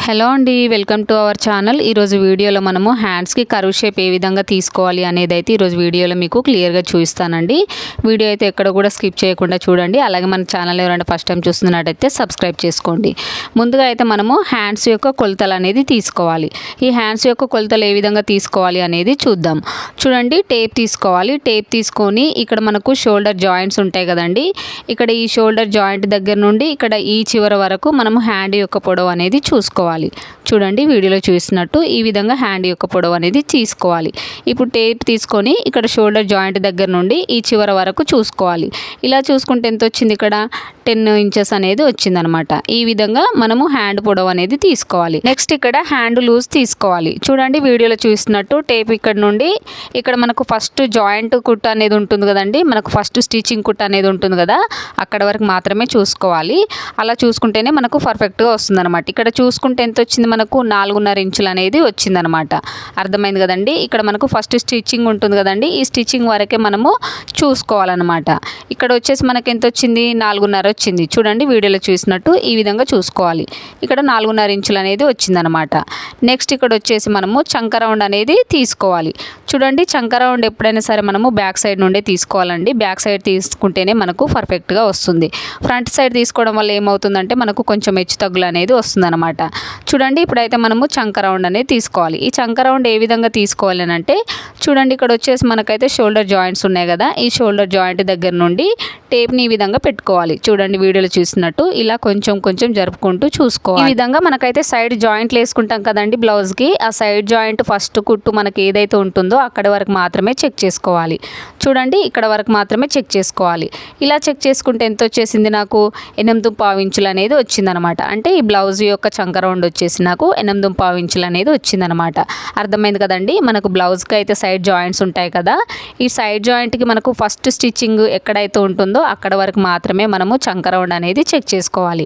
Hello అండి, welcome to our channel. ఈరోజు వీడియోలో మనము హ్యాండ్స్కి కర్వ్ షేప్ ఏ విధంగా తీసుకోవాలి అనేది అయితే ఈరోజు వీడియోలో మీకు క్లియర్గా చూపిస్తానండి. వీడియో అయితే ఎక్కడ కూడా స్కిప్ చేయకుండా చూడండి. అలాగే మన ఛానల్ ఎవరైనా ఫస్ట్ టైం చూస్తున్నట్టయితే సబ్స్క్రైబ్ చేసుకోండి. ముందుగా అయితే మనము హ్యాండ్స్ యొక్క కొలతలు అనేది తీసుకోవాలి. ఈ హ్యాండ్స్ యొక్క కొలతలు ఏ విధంగా తీసుకోవాలి అనేది చూద్దాం. చూడండి, టేప్ తీసుకోవాలి. టేప్ తీసుకొని ఇక్కడ మనకు షోల్డర్ జాయింట్స్ ఉంటాయి కదండి. ఇక్కడ ఈ షోల్డర్ జాయింట్ దగ్గర నుండి ఇక్కడ ఈ చివరి వరకు మనము హ్యాండ్ యొక్క పొడవు అనేది చూసుకోవాలి. చూడండి, వీడియోలో చూసినట్టు ఈ విధంగా హ్యాండ్ యొక్క పొడవు అనేది తీసుకోవాలి. ఇప్పుడు టేప్ తీసుకొని ఇక్కడ షోల్డర్ జాయింట్ దగ్గర నుండి ఈ చివరి వరకు చూసుకోవాలి. ఇలా చూసుకుంటే ఎంత వచ్చింది, ఇక్కడ 10 ఇంచెస్ అనేది వచ్చిందనమాట. ఈ విధంగా మనము హ్యాండ్ పొడవు అనేది తీసుకోవాలి. నెక్స్ట్ ఇక్కడ హ్యాండ్ లూజ్ తీసుకోవాలి. చూడండి, వీడియోలో చూసినట్టు టేప్ ఇక్కడ నుండి ఇక్కడ మనకు ఫస్ట్ జాయింట్ కుట్ అనేది ఉంటుంది కదండి, మనకు ఫస్ట్ స్టిచ్చింగ్ కుట్ అనేది ఉంటుంది కదా, అక్కడ వరకు మాత్రమే చూసుకోవాలి. అలా చూసుకుంటేనే మనకు పర్ఫెక్ట్గా వస్తుందన్నమాట. ఇక్కడ చూసుకుంటే ఎంత వచ్చింది, మనకు 4.5 ఇంచులు అనేది వచ్చిందనమాట. అర్థమైంది కదండి. ఇక్కడ మనకు ఫస్ట్ స్టిచ్చింగ్ ఉంటుంది కదండి, ఈ స్టిచ్చింగ్ వరకే మనము చూసుకోవాలన్నమాట. ఇక్కడ వచ్చేసి మనకి ఎంత వచ్చింది, 4.5 వచ్చింది. చూడండి, వీడియోలో చూసినట్టు ఈ విధంగా చూసుకోవాలి. ఇక్కడ 4.5 ఇంచులు అనేది వచ్చిందనమాట. నెక్స్ట్ ఇక్కడ వచ్చేసి మనము చంక రౌండ్ అనేది తీసుకోవాలి. చూడండి, చంక రౌండ్ ఎప్పుడైనా సరే మనము బ్యాక్ సైడ్ నుండే తీసుకోవాలండి. బ్యాక్ సైడ్ తీసుకుంటేనే మనకు పర్ఫెక్ట్గా వస్తుంది. ఫ్రంట్ సైడ్ తీసుకోవడం వల్ల ఏమవుతుందంటే మనకు కొంచెం హెచ్చు తగ్గులు అనేది వస్తుందన్నమాట. చూడండి, ఇప్పుడైతే మనము చంక రౌండ్ అనేది తీసుకోవాలి. ఈ చంక రౌండ్ ఏ విధంగా తీసుకోవాలి అని అంటే, చూడండి ఇక్కడ వచ్చేసి మనకైతే షోల్డర్ జాయింట్స్ ఉన్నాయి కదా, ఈ షోల్డర్ జాయింట్ దగ్గర నుండి టేప్ని ఈ విధంగా పెట్టుకోవాలి. చూడండి, వీడియోలో చూసినట్టు ఇలా కొంచెం కొంచెం జరుపుకుంటూ చూసుకోవాలి. ఈ విధంగా మనకైతే సైడ్ జాయింట్లు వేసుకుంటాం కదండి బ్లౌజ్కి, ఆ సైడ్ జాయింట్ ఫస్ట్ కుట్టు మనకి ఏదైతే ఉంటుందో అక్కడ వరకు మాత్రమే చెక్ చేసుకోవాలి. చూడండి, ఇక్కడ వరకు మాత్రమే చెక్ చేసుకోవాలి. ఇలా చెక్ చేసుకుంటే ఎంత వచ్చేసింది, నాకు 8.5 ఇంచులు అనేది వచ్చిందనమాట. అంటే ఈ బ్లౌజ్ యొక్క చంక రౌండ్ వచ్చేసి నాకు 8.5 ఇంచులు అనేది వచ్చిందనమాట. అర్థమైంది కదండి. మనకు బ్లౌజ్కి అయితే సైడ్ జాయింట్స్ ఉంటాయి కదా, ఈ సైడ్ జాయింట్కి మనకు ఫస్ట్ స్టిచ్చింగ్ ఎక్కడైతే ఉంటుందో అక్కడ వరకు మాత్రమే మనము చంక రౌండ్ అనేది చెక్ చేసుకోవాలి.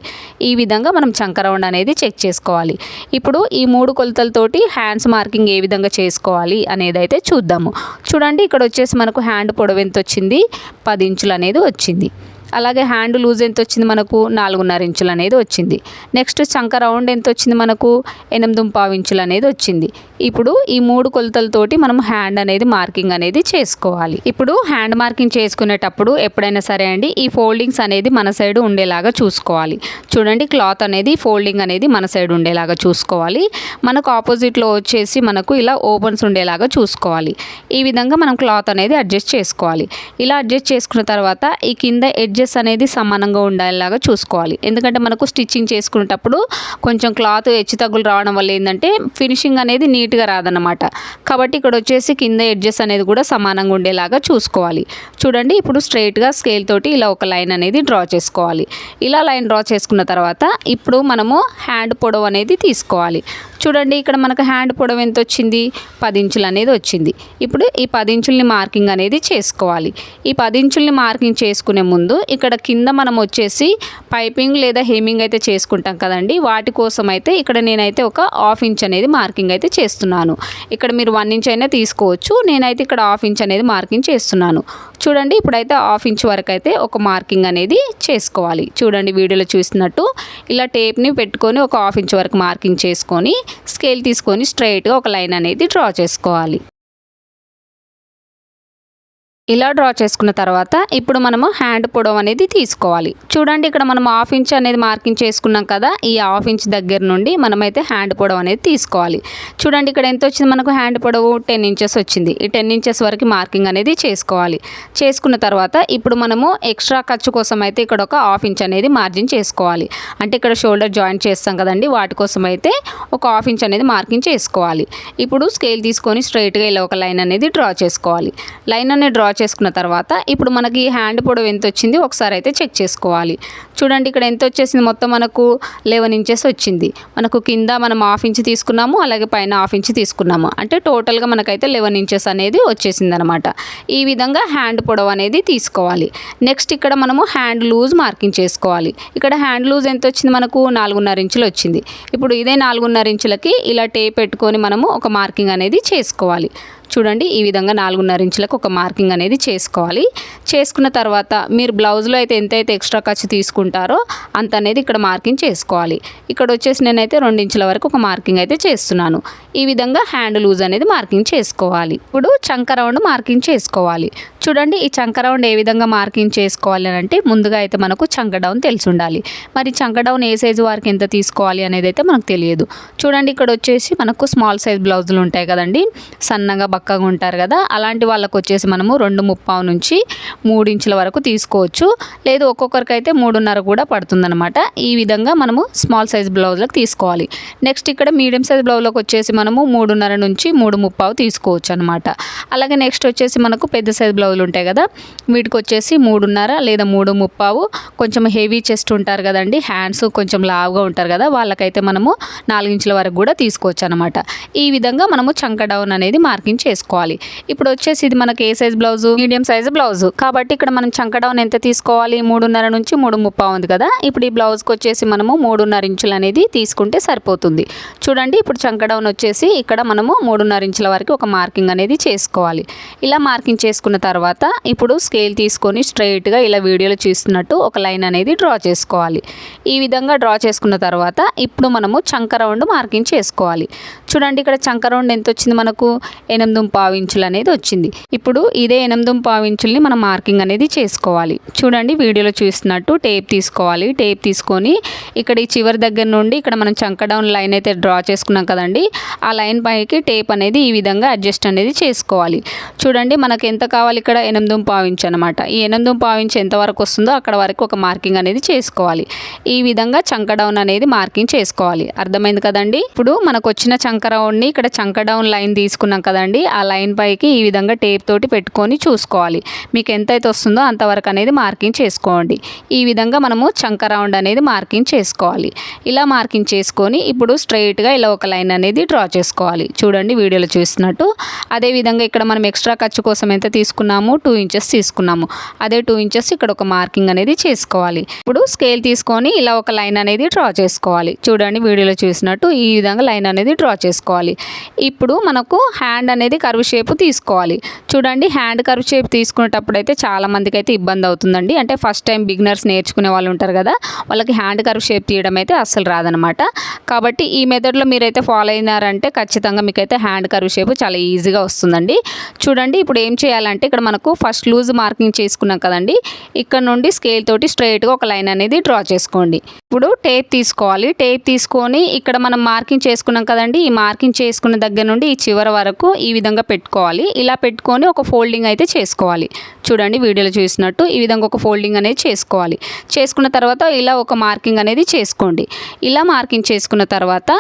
ఈ విధంగా మనం చంక రౌండ్ అనేది చెక్ చేసుకోవాలి. ఇప్పుడు ఈ 3 కొలతలతోటి హ్యాండ్స్ మార్కింగ్ ఏ విధంగా చేసుకోవాలి అనేది అయితే చూద్దాము. చూడండి, ఇక్కడ వచ్చేసి మనకు హ్యాండ్ పొడవు ఎంత వచ్చింది, 10 ఇంచులు అనేది వచ్చింది. అలాగే హ్యాండ్ లూజ్ ఎంత వచ్చింది, మనకు 4.5 ఇంచులు అనేది వచ్చింది. నెక్స్ట్ చంక రౌండ్ ఎంత వచ్చింది, మనకు 8.5 ఇంచులు అనేది వచ్చింది. ఇప్పుడు ఈ 3 కొలతలతోటి మనం హ్యాండ్ అనేది మార్కింగ్ అనేది చేసుకోవాలి. ఇప్పుడు హ్యాండ్ మార్కింగ్ చేసుకునేటప్పుడు ఎప్పుడైనా సరే అండి, ఈ ఫోల్డింగ్స్ అనేది మన సైడ్ ఉండేలాగా చూసుకోవాలి. చూడండి, క్లాత్ అనేది ఫోల్డింగ్ అనేది మన సైడ్ ఉండేలాగా చూసుకోవాలి. మనకు ఆపోజిట్లో వచ్చేసి మనకు ఇలా ఓపెన్స్ ఉండేలాగా చూసుకోవాలి. ఈ విధంగా మనం క్లాత్ అనేది అడ్జస్ట్ చేసుకోవాలి. ఇలా అడ్జస్ట్ చేసుకున్న తర్వాత ఈ కింద ఎడ్జెస్ అనేది సమానంగా ఉండేలాగా చూసుకోవాలి. ఎందుకంటే మనకు స్టిచ్చింగ్ చేసుకునేటప్పుడు కొంచెం క్లాత్ హెచ్చు తగ్గులు రావడం వల్ల ఏంటంటే ఫినిషింగ్ అనేది నీట్గా రాదన్నమాట. కాబట్టి ఇక్కడ వచ్చేసి కింద ఎడ్జెస్ అనేది కూడా సమానంగా ఉండేలాగా చూసుకోవాలి. చూడండి, ఇప్పుడు స్ట్రైట్గా స్కేల్ తోటి ఇలా ఒక లైన్ అనేది డ్రా చేసుకోవాలి. ఇలా లైన్ డ్రా చేసుకున్న తర్వాత ఇప్పుడు మనము హ్యాండ్ పొడవు అనేది తీసుకోవాలి. చూడండి, ఇక్కడ మనకు హ్యాండ్ పొడవు ఎంత వచ్చింది, 10 ఇంచులు అనేది వచ్చింది. ఇప్పుడు ఈ 10 ఇంచుల్ని మార్కింగ్ అనేది చేసుకోవాలి. ఈ 10 ఇంచుల్ని మార్కింగ్ చేసుకునే ముందు ఇక్కడ కింద మనం వచ్చేసి పైపింగ్ లేదా హెమ్మింగ్ అయితే చేసుకుంటాం కదండి, వాటి కోసం అయితే ఇక్కడ నేనైతే ఒక 1/2 ఇంచ్ అనేది మార్కింగ్ అయితే చేస్తున్నాను. ఇక్కడ మీరు 1 ఇంచ్ అయినా తీసుకోవచ్చు, నేనైతే ఇక్కడ 1/2 ఇంచ్ అనేది మార్కింగ్ చేస్తున్నాను. చూడండి, ఇప్పుడైతే 1/2 ఇంచ్ వరకు అయితే ఒక మార్కింగ్ అనేది చేసుకోవాలి. చూడండి, వీడియోలో చూసినట్టు ఇలా టేప్ని పెట్టుకొని ఒక 1/2 ఇంచ్ వరకు మార్కింగ్ చేసుకొని స్కేల్ తీసుకొని స్ట్రైట్గా ఒక లైన్ అనేది డ్రా చేసుకోవాలి. ఇలా డ్రా చేసుకున్న తర్వాత ఇప్పుడు మనము హ్యాండ్ పొడవు అనేది తీసుకోవాలి. చూడండి, ఇక్కడ మనం 1/2 ఇంచ్ అనేది మార్కింగ్ చేసుకున్నాం కదా, ఈ 1/2 ఇంచ్ దగ్గర నుండి మనమైతే హ్యాండ్ పొడవు అనేది తీసుకోవాలి. చూడండి, ఇక్కడ ఎంత వచ్చింది, మనకు హ్యాండ్ పొడవు 10 ఇంచెస్ వచ్చింది. ఈ 10 ఇంచెస్ వరకు మార్కింగ్ అనేది చేసుకోవాలి. చేసుకున్న తర్వాత ఇప్పుడు మనము ఎక్స్ట్రా ఖర్చు కోసం అయితే ఇక్కడ ఒక 1/2 ఇంచ్ అనేది మార్జిన్ చేసుకోవాలి. అంటే ఇక్కడ షోల్డర్ జాయింట్ చేస్తాం కదండి, వాటి కోసం అయితే ఒక 1/2 ఇంచ్ అనేది మార్కింగ్ చేసుకోవాలి. ఇప్పుడు స్కేల్ తీసుకొని స్ట్రైట్గా ఇలా ఒక లైన్ అనేది డ్రా చేసుకోవాలి. లైన్ అనేది డ్రా చేసుకున్న తర్వాత ఇప్పుడు మనకి హ్యాండ్ పొడవు ఎంత వచ్చింది ఒకసారి అయితే చెక్ చేసుకోవాలి. చూడండి, ఇక్కడ ఎంత వచ్చేసింది, మొత్తం మనకు 11 ఇంచెస్ వచ్చింది. మనకు కింద మనం 1/2 ఇంచ్ తీసుకున్నాము, అలాగే పైన 1/2 ఇంచ్ తీసుకున్నాము. అంటే టోటల్గా మనకైతే 11 ఇంచెస్ అనేది వచ్చేసింది అనమాట. ఈ విధంగా హ్యాండ్ పొడవు అనేది తీసుకోవాలి. నెక్స్ట్ ఇక్కడ మనము హ్యాండ్ లూజ్ మార్కింగ్ చేసుకోవాలి. ఇక్కడ హ్యాండ్ లూజ్ ఎంత వచ్చింది, మనకు 4.5 ఇంచులు వచ్చింది. ఇప్పుడు ఇదే 4.5 ఇంచులకి ఇలా టేప్ పెట్టుకొని మనము ఒక మార్కింగ్ అనేది చేసుకోవాలి. చూడండి ఈ విధంగా 4.5 ఇంచులకు ఒక మార్కింగ్ అనేది చేసుకోవాలి. చేసుకున్న తర్వాత మీరు బ్లౌజ్లో అయితే ఎంతైతే ఎక్స్ట్రా ఖర్చు తీసుకుంటారో అంత అనేది ఇక్కడ మార్కింగ్ చేసుకోవాలి. ఇక్కడ వచ్చేసి నేనైతే 2 ఇంచుల వరకు ఒక మార్కింగ్ అయితే చేస్తున్నాను. ఈ విధంగా హ్యాండ్ లూజ్ అనేది మార్కింగ్ చేసుకోవాలి. ఇప్పుడు చంక రౌండ్ మార్కింగ్ చేసుకోవాలి. చూడండి ఈ చంక రౌండ్ ఏ విధంగా మార్కింగ్ చేసుకోవాలి అని అంటే ముందుగా అయితే మనకు చంక డౌన్ తెలిసి ఉండాలి. మరి చంక డౌన్ ఏ సైజు వారికి ఎంత తీసుకోవాలి అనేది అయితే మనకు తెలియదు. చూడండి ఇక్కడ వచ్చేసి మనకు స్మాల్ సైజ్ బ్లౌజులు ఉంటాయి కదండి, సన్నగా బక్కగా ఉంటారు కదా, అలాంటి వాళ్ళకు వచ్చేసి మనము 2.5 నుంచి 3 ఇంచుల వరకు తీసుకోవచ్చు. లేదు ఒక్కొక్కరికి అయితే 3.5 కూడా పడుతుందన్నమాట. ఈ విధంగా మనము స్మాల్ సైజ్ బ్లౌజ్లకు తీసుకోవాలి. నెక్స్ట్ ఇక్కడ మీడియం సైజ్ బ్లౌజ్లకు వచ్చేసి మనము 3.5 నుంచి 3.5 తీసుకోవచ్చు అనమాట. అలాగే నెక్స్ట్ వచ్చేసి మనకు పెద్ద సైజ్ బ్లౌజులు ఉంటాయి కదా, వీటికి వచ్చేసి 3.5 లేదా 3.5. కొంచెం హెవీ చెస్ట్ ఉంటారు కదండి, హ్యాండ్స్ కొంచెం లావుగా ఉంటారు కదా, వాళ్ళకైతే మనము 4 ఇంచుల వరకు కూడా తీసుకోవచ్చు అనమాట. ఈ విధంగా మనము చంక డౌన్ అనేది మార్కింగ్ చేసుకోవాలి. ఇప్పుడు వచ్చేసి ఇది మనకి ఏ size blouse, medium size blouse కాబట్టి ఇక్కడ మనం చంక డౌన్ ఎంత తీసుకోవాలి, 3.5 నుంచి 3.5 ఉంది కదా. ఇప్పుడు ఈ బ్లౌజ్కి వచ్చేసి మనము 3.5 ఇంచులు అనేది తీసుకుంటే సరిపోతుంది. చూడండి ఇప్పుడు చంక డౌన్ వచ్చేసి ఇక్కడ మనము 3.5 ఇంచుల వరకు ఒక మార్కింగ్ అనేది చేసుకోవాలి. ఇలా మార్కింగ్ చేసుకున్న తర్వాత ఇప్పుడు స్కేల్ తీసుకొని స్ట్రైట్గా ఇలా వీడియోలో చూస్తున్నట్టు ఒక లైన్ అనేది డ్రా చేసుకోవాలి. ఈ విధంగా డ్రా చేసుకున్న తర్వాత ఇప్పుడు మనము చంక రౌండ్ మార్కింగ్ చేసుకోవాలి. చూడండి ఇక్కడ చంక రౌండ్ ఎంత వచ్చింది, మనకు 8.5 ఇంచులు అనేది వచ్చింది. ఇప్పుడు ఇదే 8.5 ఇంచుల్ని మనం మార్కింగ్ అనేది చేసుకోవాలి. చూడండి వీడియోలో చూస్తున్నట్టు టేప్ తీసుకోవాలి. టేప్ తీసుకొని ఇక్కడ ఈ చివరి దగ్గర నుండి ఇక్కడ మనం చంక డౌన్ లైన్ అయితే డ్రా చేసుకున్నాం కదండి, ఆ లైన్ పైకి టేప్ అనేది ఈ విధంగా అడ్జస్ట్ అనేది చేసుకోవాలి. చూడండి మనకు ఎంత కావాలి, ఇక్కడ 8.5 ఇంచు అనమాట. ఈ 8.5 ఇంచు ఎంత వరకు వస్తుందో అక్కడ వరకు ఒక మార్కింగ్ అనేది చేసుకోవాలి. ఈ విధంగా చంక డౌన్ అనేది మార్కింగ్ చేసుకోవాలి. అర్థమైంది కదండి. ఇప్పుడు మనకు వచ్చిన చంక రౌండ్ని ఇక్కడ చంక డౌన్ లైన్ తీసుకున్నాం కదండి, ఆ లైన్ పైకి ఈ విధంగా టేప్ తోటి పెట్టుకొని చూసుకోవాలి. మీకు ఎంతైతే వస్తుందో అంతవరకు అనేది మార్కింగ్ చేసుకోండి. ఈ విధంగా మనము చంక రౌండ్ అనేది మార్కింగ్ చేసుకోవాలి. ఇలా మార్కింగ్ చేసుకొని ఇప్పుడు స్ట్రైట్గా ఇలా ఒక లైన్ అనేది డ్రా చేసుకోవాలి. చూడండి వీడియోలో చూస్తున్నట్టు. అదేవిధంగా ఇక్కడ మనం ఎక్స్ట్రా ఖర్చు కోసం ఎంత తీసుకున్నాము, 2 ఇంచెస్ తీసుకున్నాము. అదే 2 ఇంచెస్ ఇక్కడ ఒక మార్కింగ్ అనేది చేసుకోవాలి. ఇప్పుడు స్కేల్ తీసుకొని ఇలా ఒక లైన్ అనేది డ్రా చేసుకోవాలి. చూడండి వీడియోలో చూసినట్టు ఈ విధంగా లైన్ అనేది డ్రా చేసుకోవాలి. ఇప్పుడు మనకు హ్యాండ్ అనేది కర్వ్ షేప్ తీసుకోవాలి. చూడండి హ్యాండ్ కర్వ్ షేప్ తీసుకునేటప్పుడు అయితే చాలా మందికి అయితే ఇబ్బంది అవుతుందండి. అంటే ఫస్ట్ టైం బిగినర్స్ నేర్చుకునే వాళ్ళు ఉంటారు కదా, వాళ్ళకి హ్యాండ్ కర్వ్ షేప్ తీయడం అయితే అస్సలు రాదనమాట. కాబట్టి ఈ మెథడ్లో మీరైతే ఫాలో అయినారంటే ఖచ్చితంగా మీకైతే హ్యాండ్ కర్వ్ షేప్ చాలా ఈజీగా వస్తుందండి. చూడండి ఇప్పుడు ఏం చేయాలంటే ఇక్కడ మనకు ఫస్ట్ లూజ్ మార్కింగ్ చేసుకున్నాం కదండి, ఇక్కడ నుండి స్కేల్ తోటి స్ట్రైట్గా ఒక లైన్ అనేది డ్రా చేసుకోండి. ఇప్పుడు టేప్ తీసుకోవాలి. టేప్ తీసుకొని ఇక్కడ మనం మార్కింగ్ చేసుకున్నాం కదండి, ఈ మార్కింగ్ చేసుకున్న దగ్గర నుండి ఈ చివరి వరకు ఈ విధంగా పెట్టుకోవాలి. ఇలా పెట్టుకొని ఒక ఫోల్డింగ్ అయితే చేసుకోవాలి. చూడండి వీడియోలో చూసినట్టు ఈ విధంగా ఒక ఫోల్డింగ్ అనేది చేసుకోవాలి. చేసుకున్న తర్వాత ఇలా ఒక మార్కింగ్ అనేది చేసుకోండి. ఇలా మార్కింగ్ చేసుకున్న తర్వాత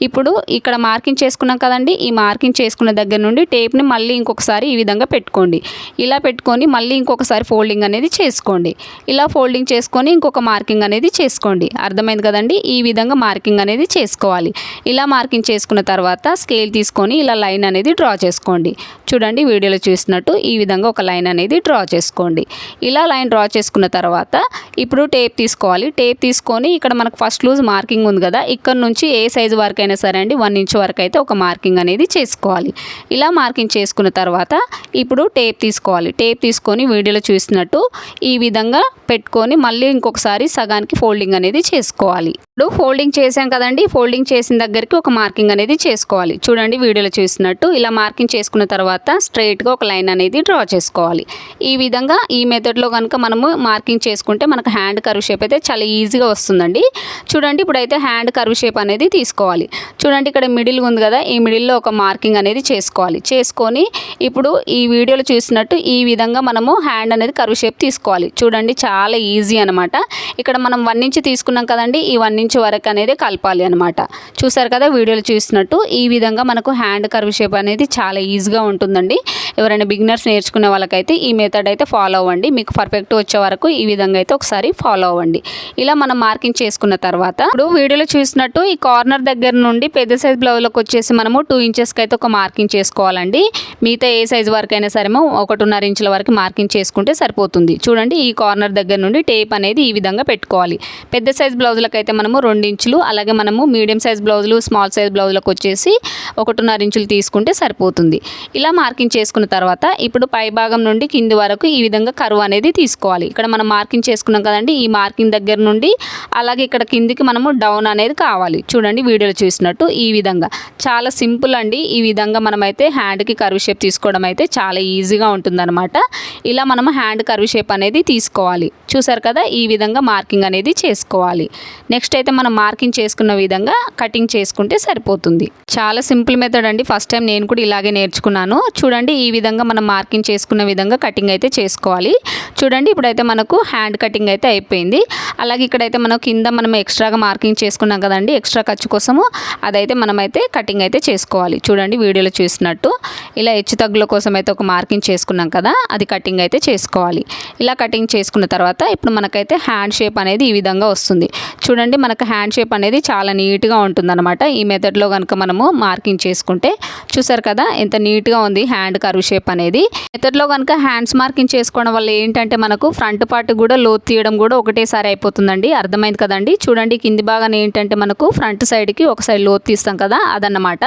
ఇప్పుడు ఇక్కడ మార్కింగ్ చేసుకున్నాం కదండి, ఈ మార్కింగ్ చేసుకున్న దగ్గర నుండి టేప్ని మళ్ళీ ఇంకొకసారి ఈ విధంగా పెట్టుకోండి. ఇలా పెట్టుకొని మళ్ళీ ఇంకొకసారి ఫోల్డింగ్ అనేది చేసుకోండి. ఇలా ఫోల్డింగ్ చేసుకొని ఇంకొక మార్కింగ్ అనేది చేసుకోండి. అర్థమైంది కదండి. ఈ విధంగా మార్కింగ్ అనేది చేసుకోవాలి. ఇలా మార్కింగ్ చేసుకున్న తర్వాత స్కేల్ తీసుకొని ఇలా లైన్ అనేది డ్రా చేసుకోండి. చూడండి వీడియోలో చూసినట్టు ఈ విధంగా ఒక లైన్ అనేది డ్రా చేసుకోండి. ఇలా లైన్ డ్రా చేసుకున్న తర్వాత ఇప్పుడు టేప్ తీసుకోవాలి. టేప్ తీసుకొని ఇక్కడ మనకు ఫస్ట్ లూజ్ మార్కింగ్ ఉంది కదా, ఇక్కడ నుంచి ఏ సైజు వరకు అయినా సరే అండి 1 ఇంచ్ వరకు అయితే ఒక మార్కింగ్ అనేది చేసుకోవాలి. ఇలా మార్కింగ్ చేసుకున్న తర్వాత ఇప్పుడు టేప్ తీసుకోవాలి. టేప్ తీసుకొని వీడియోలో చూసినట్టు ఈ విధంగా పెట్టుకొని మళ్ళీ ఇంకొకసారి సగానికి ఫోల్డింగ్ అనేది చేసుకోవాలి. ఇప్పుడు ఫోల్డింగ్ చేసాం కదండి, ఫోల్డింగ్ చేసిన దగ్గరికి ఒక మార్కింగ్ అనేది చేసుకోవాలి. చూడండి వీడియోలో చూసినట్టు ఇలా మార్కింగ్ చేసుకున్న తర్వాత స్ట్రైట్గా ఒక లైన్ అనేది డ్రా చేసుకోవాలి. ఈ విధంగా ఈ మెథడ్లో కనుక మనము మార్కింగ్ చేసుకుంటే మనకు హ్యాండ్ కర్వ్ షేప్ అయితే చాలా ఈజీగా వస్తుందండి. చూడండి ఇప్పుడైతే హ్యాండ్ కర్వ్ షేప్ అనేది తీసుకోవాలి. చూడండి ఇక్కడ మిడిల్ ఉంది కదా, ఈ మిడిల్లో ఒక మార్కింగ్ అనేది చేసుకోవాలి. చేసుకొని ఇప్పుడు ఈ వీడియోలో చూసినట్టు ఈ విధంగా మనము హ్యాండ్ అనేది కర్వ్ షేప్ తీసుకోవాలి. చూడండి చాలా ఈజీ అనమాట. ఇక్కడ మనం 1 ఇంచ్ తీసుకున్నాం కదండి, ఈ 1 ఇంచ్ వరకు అనేది కలపాలి అనమాట. చూసారు కదా వీడియోలో చూసినట్టు ఈ విధంగా మనకు హ్యాండ్ కర్వ్ షేప్ అనేది చాలా ఈజీగా ఉంటుందండి. ఎవరైనా బిగినర్స్ నేర్చుకునే వాళ్ళకైతే ఈ మెథడ్ అయితే ఫాలో అవ్వండి. మీకు పర్ఫెక్ట్ వచ్చే వరకు ఈ విధంగా అయితే ఒకసారి ఫాలో అవ్వండి. ఇలా మనం మార్కింగ్ చేసుకున్న తర్వాత ఇప్పుడు వీడియోలో చూసినట్టు ఈ కార్నర్ దగ్గర నుండి పెద్ద సైజ్ బ్లౌజ్లోకి వచ్చేసి మనము 2 ఇంచెస్కి అయితే ఒక మార్కింగ్ చేసుకోవాలండి. మిగతా ఏ సైజు వరకు అయినా సరే 1.5 ఇంచుల వరకు మార్కింగ్ చేసుకుంటే సరిపోతుంది. చూడండి ఈ కార్నర్ దగ్గర నుండి టేప్ అనేది ఈ విధంగా పెట్టుకోవాలి. పెద్ద సైజ్ బ్లౌజులకు అయితే మనము 2 ఇంచులు, అలాగే మనము మీడియం సైజ్ బ్లౌజులు స్మాల్ సైజ్ బ్లౌజులకు వచ్చేసి 1.5 ఇంచులు తీసుకుంటే సరిపోతుంది. ఇలా మార్కింగ్ చేసుకున్న తర్వాత ఇప్పుడు పై భాగం నుండి కింది వరకు ఈ విధంగా కర్వ్ అనేది తీసుకోవాలి. ఇక్కడ మనం మార్కింగ్ చేసుకున్నాం కదండి, ఈ మార్కింగ్ దగ్గర నుండి అలాగే ఇక్కడ కిందికి మనము డౌన్ అనేది కావాలి. చూడండి వీడియోలో చూసినట్టు ఈ విధంగా. చాలా సింపుల్ అండి. ఈ విధంగా మనమైతే హ్యాండ్కి కర్వ్ షేప్ తీసుకోవడం అయితే చాలా ఈజీగా ఉంటుందన్నమాట. ఇలా మనము హ్యాండ్ కర్వ్ షేప్ అనేది తీసుకోవాలి. చూసారు కదా, ఈ విధంగా మార్కింగ్ అనేది చేసుకోవాలి. నెక్స్ట్ అయితే మనం మార్కింగ్ చేసుకున్న విధంగా కటింగ్ చేసుకుంటే సరిపోతుంది. చాలా సింపుల్ మెథడ్ అండి. ఫస్ట్ టైం నేను కూడా ఇలాగే నేర్చుకున్నాను. చూడండి ఈ విధంగా మనం మార్కింగ్ చేసుకున్న విధంగా కటింగ్ అయితే చేసుకోవాలి. చూడండి ఇప్పుడైతే మనకు హ్యాండ్ కటింగ్ అయితే అయిపోయింది. అలాగే ఇక్కడైతే మనం కింద మనం ఎక్స్ట్రాగా మార్కింగ్ చేసుకున్నాం కదండి, ఎక్స్ట్రా ఖర్చు కోసము అదైతే మనమైతే కటింగ్ అయితే చేసుకోవాలి. చూడండి వీడియోలో చూసినట్టు ఇలా హెచ్చు తగ్గుల కోసం అయితే ఒక మార్కింగ్ చేసుకున్నాం కదా, అది కటింగ్ అయితే చేసుకోవాలి. ఇలా కటింగ్ చేసుకున్న తర్వాత ఇప్పుడు మనకైతే హ్యాండ్ షేప్ అనేది ఈ విధంగా వస్తుంది. చూడండి మనకు హ్యాండ్ షేప్ అనేది చాలా నీట్గా ఉంటుందన్నమాట. ఈ మెథడ్లో కనుక మనము మార్కింగ్ చేసుకుంటే చూసారు కదా ఎంత నీట్గా ఉంది హ్యాండ్ కర్వ్ షేప్ అనేది. మెథడ్లో కనుక హ్యాండ్స్ మార్కింగ్ చేసుకోవడం వల్ల ఏంటంటే మనకు ఫ్రంట్ పార్ట్ కూడా లోతు తీయడం కూడా ఒకటేసారి అయిపోతుందండి. అర్థమైంది కదండి. చూడండి కింది భాగాన్ని ఏంటంటే మనకు ఫ్రంట్ సైడ్కి ఒక సైడ్ లోతు తీస్తాం కదా, అదన్నమాట.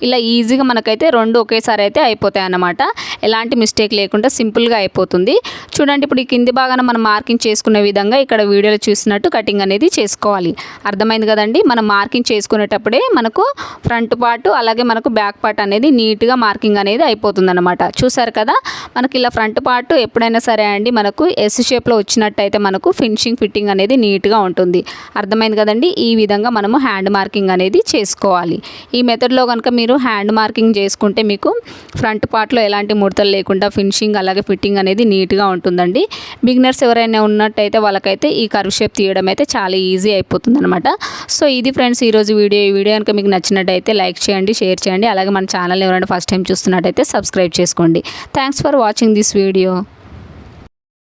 ఇలా ఈజీగా మనకైతే రెండు ఒకేసారి అయితే అయిపోతాయి అన్నమాట. ఎలాంటి మిస్టేక్ లేకుండా సింపుల్గా అయిపోతుంది. చూడండి ఇప్పుడు ఈ కింది భాగాన మనం మార్కింగ్ చేసుకునే విధంగా ఇక్కడ వీడియోలో చూసినట్టు కటింగ్ అనేది చేసుకోవాలి. అర్థమైంది కదండి. మనం మార్కింగ్ చేసుకునేటప్పుడే మనకు ఫ్రంట్ పార్ట్ అలాగే మనకు బ్యాక్ పార్ట్ అనేది నీట్గా మార్కింగ్ అనేది అయిపోతుంది అన్నమాట. చూసారు కదా, మనకి ఇలా ఫ్రంట్ పార్ట్ ఎప్పుడైనా సరే అండి మనకు ఎస్ షేప్లో వచ్చినట్టయితే మనకు ఫిట్టింగ్ అనేది నీట్గా ఉంటుంది. అర్థమైంది కదండి. ఈ విధంగా మనము హ్యాండ్ మార్కింగ్ అనేది చేసుకోవాలి. ఈ మెథడ్లో కనుక మీరు హ్యాండ్ మార్కింగ్ చేసుకుంటే మీకు ఫ్రంట్ పార్ట్లో ఎలాంటి ముడతలు లేకుండా ఫినిషింగ్ అలాగే ఫిట్టింగ్ అనేది నీట్గా ఉంటుందండి. బిగినర్స్ ఎవరైనా ఉన్నట్టయితే వాళ్ళకైతే ఈ కర్వ్ షేప్ తీయడం అయితే చాలా ఈజీ అయిపోతుంది అనమాట. సో ఇది ఫ్రెండ్స్ ఈరోజు వీడియో. ఈ వీడియో కనుక మీకు నచ్చినట్టయితే లైక్ చేయండి, షేర్ చేయండి. అలాగే మన ఛానల్ ఎవరైనా ఫస్ట్ టైం చూస్తున్నట్టయితే సబ్స్క్రైబ్ చేసుకోండి. Thanks for watching this video.